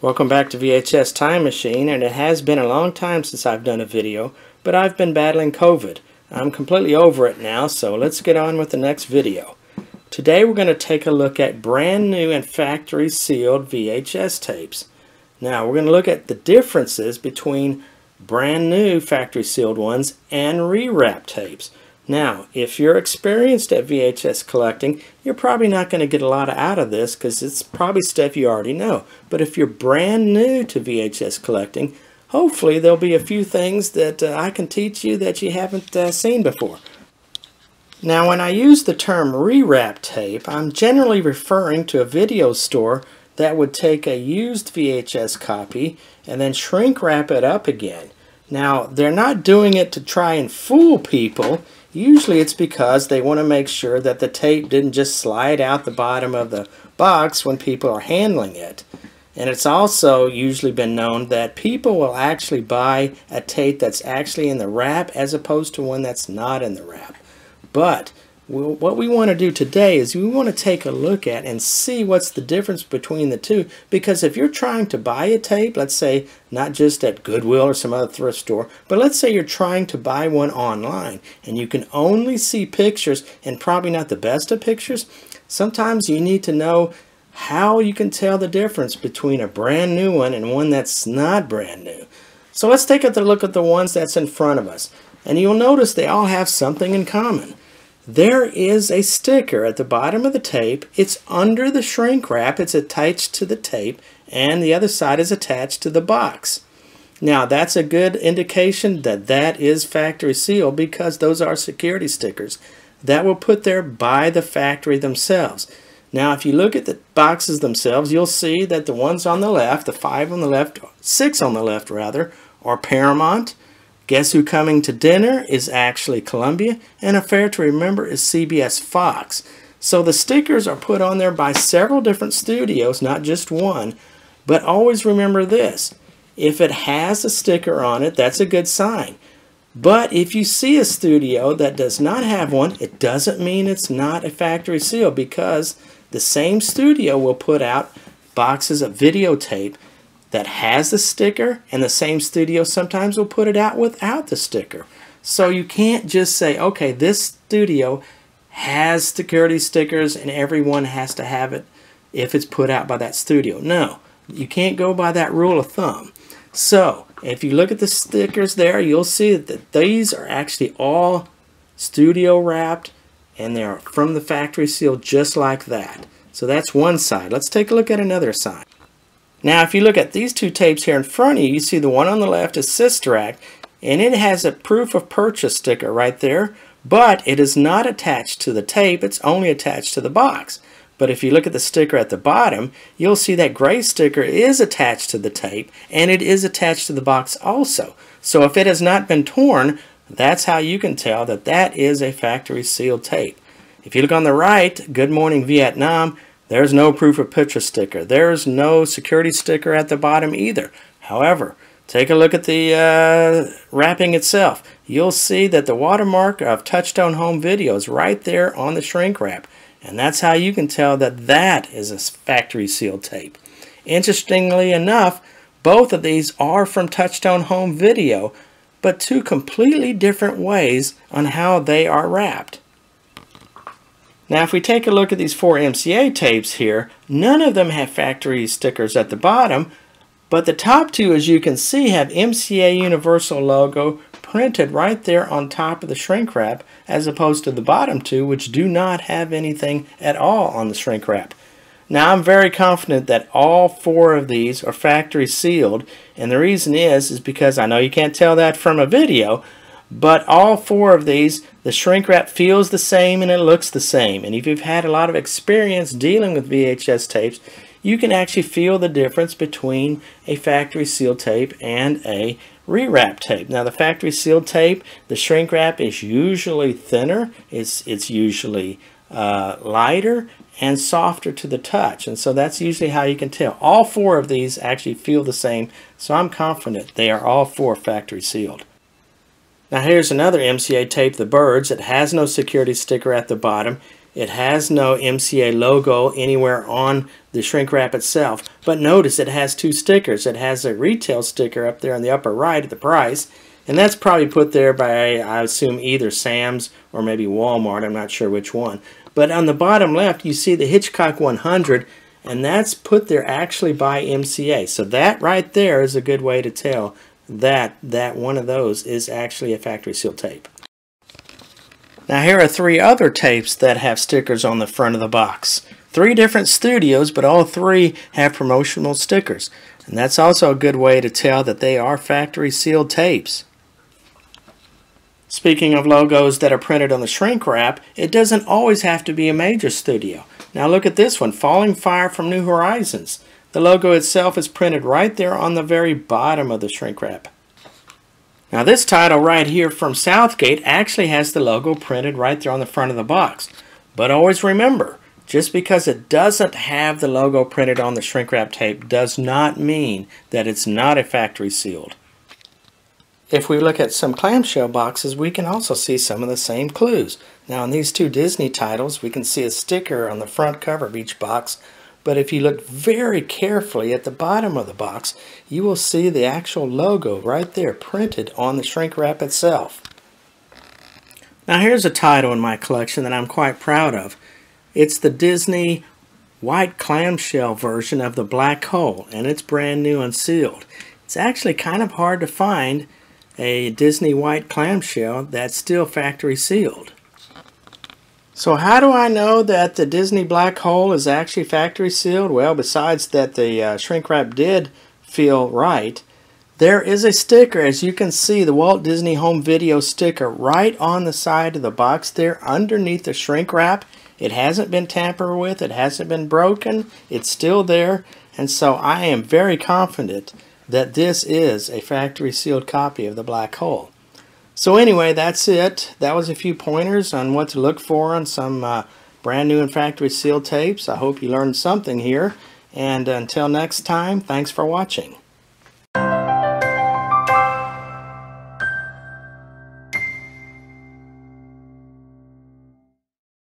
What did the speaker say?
Welcome back to VHS Time Machine, and it has been a long time since I've done a video, but I've been battling COVID. I'm completely over it now, so let's get on with the next video. Today we're going to take a look at brand new and factory sealed VHS tapes. Now we're going to look at the differences between brand new factory sealed ones and rewrapped tapes. Now, if you're experienced at VHS collecting, you're probably not going to get a lot out of this because it's probably stuff you already know. But if you're brand new to VHS collecting, hopefully there'll be a few things that I can teach you that you haven't seen before. Now, when I use the term rewrapped tape, I'm generally referring to a video store that would take a used VHS copy and then shrink wrap it up again. Now, they're not doing it to try and fool people. Usually it's because they want to make sure that the tape didn't just slide out the bottom of the box when people are handling it. And it's also usually been known that people will actually buy a tape that's actually in the wrap as opposed to one that's not in the wrap. But what we want to do today is we want to take a look at and see what's the difference between the two, because if you're trying to buy a tape, let's say not just at Goodwill or some other thrift store, but let's say you're trying to buy one online and you can only see pictures and probably not the best of pictures, sometimes you need to know how you can tell the difference between a brand new one and one that's not brand new. So let's take a look at the ones that's in front of us, and you'll notice they all have something in common. There is a sticker at the bottom of the tape. It's under the shrink wrap. It's attached to the tape, and the other side is attached to the box. Now, that's a good indication that that is factory sealed, because those are security stickers that were put there by the factory themselves. Now, if you look at the boxes themselves, you'll see that the ones on the left, the 5 on the left, 6 on the left rather, are Paramount. Guess Who Coming to Dinner is actually Columbia, and Affair to Remember is CBS Fox. So the stickers are put on there by several different studios, not just one. But always remember this: if it has a sticker on it, that's a good sign. But if you see a studio that does not have one, it doesn't mean it's not a factory seal, because the same studio will put out boxes of videotape that has the sticker, and the same studio sometimes will put it out without the sticker. So you can't just say, okay, this studio has security stickers and everyone has to have it if it's put out by that studio. No, you can't go by that rule of thumb. So if you look at the stickers there, you'll see that these are actually all studio wrapped, and they're from the factory seal just like that. So that's one side. Let's take a look at another side. Now, if you look at these two tapes here in front of you, you see the one on the left is Sister Act, and it has a proof of purchase sticker right there, but it is not attached to the tape. It's only attached to the box. But if you look at the sticker at the bottom, you'll see that gray sticker is attached to the tape, and it is attached to the box also. So if it has not been torn, that's how you can tell that that is a factory sealed tape. If you look on the right, Good Morning Vietnam, there's no proof of purchase sticker. There's no security sticker at the bottom either. However, take a look at the wrapping itself. You'll see that the watermark of Touchstone Home Video is right there on the shrink wrap. And that's how you can tell that that is a factory sealed tape. Interestingly enough, both of these are from Touchstone Home Video, but two completely different ways on how they are wrapped. Now, if we take a look at these 4 MCA tapes here, none of them have factory stickers at the bottom, but the top two, as you can see, have MCA Universal logo printed right there on top of the shrink wrap, as opposed to the bottom two, which do not have anything at all on the shrink wrap. Now, I'm very confident that all 4 of these are factory sealed, and the reason is because I know you can't tell that from a video, but all 4 of these, the shrink wrap feels the same and it looks the same. And if you've had a lot of experience dealing with VHS tapes, you can actually feel the difference between a factory sealed tape and a rewrapped tape. Now, the factory sealed tape, the shrink wrap is usually thinner, it's usually lighter and softer to the touch, and so that's usually how you can tell. All 4 of these actually feel the same, so I'm confident they are all 4 factory sealed. Now, here's another MCA tape, the Birds. It has no security sticker at the bottom. It has no MCA logo anywhere on the shrink wrap itself, but notice it has two stickers. It has a retail sticker up there on the upper right at the price, and that's probably put there by, I assume, either Sam's or maybe Walmart. I'm not sure which one. But on the bottom left, you see the Hitchcock 100, and that's put there actually by MCA. So that right there is a good way to tell that one of those is actually a factory sealed tape. Now here are three other tapes that have stickers on the front of the box. Three different studios, but all three have promotional stickers. And that's also a good way to tell that they are factory sealed tapes. Speaking of logos that are printed on the shrink wrap, it doesn't always have to be a major studio. Now look at this one, Falling Fire from New Horizons. The logo itself is printed right there on the very bottom of the shrink wrap. Now this title right here from Southgate actually has the logo printed right there on the front of the box. But always remember, just because it doesn't have the logo printed on the shrink wrap tape does not mean that it's not a factory sealed. If we look at some clamshell boxes, we can also see some of the same clues. Now in these two Disney titles, we can see a sticker on the front cover of each box. But if you look very carefully at the bottom of the box, you will see the actual logo right there printed on the shrink wrap itself. Now here's a title in my collection that I'm quite proud of. It's the Disney white clamshell version of the Black Hole, and it's brand new and sealed. It's actually kind of hard to find a Disney white clamshell that's still factory sealed. So how do I know that the Disney Black Hole is actually factory sealed? Well, besides that the shrink wrap did feel right, there is a sticker, as you can see, the Walt Disney Home Video sticker right on the side of the box there underneath the shrink wrap. It hasn't been tampered with, it hasn't been broken, it's still there, and so I am very confident that this is a factory sealed copy of the Black Hole. So anyway, that's it. That was a few pointers on what to look for on some brand new and factory sealed tapes. I hope you learned something here. And until next time, thanks for watching.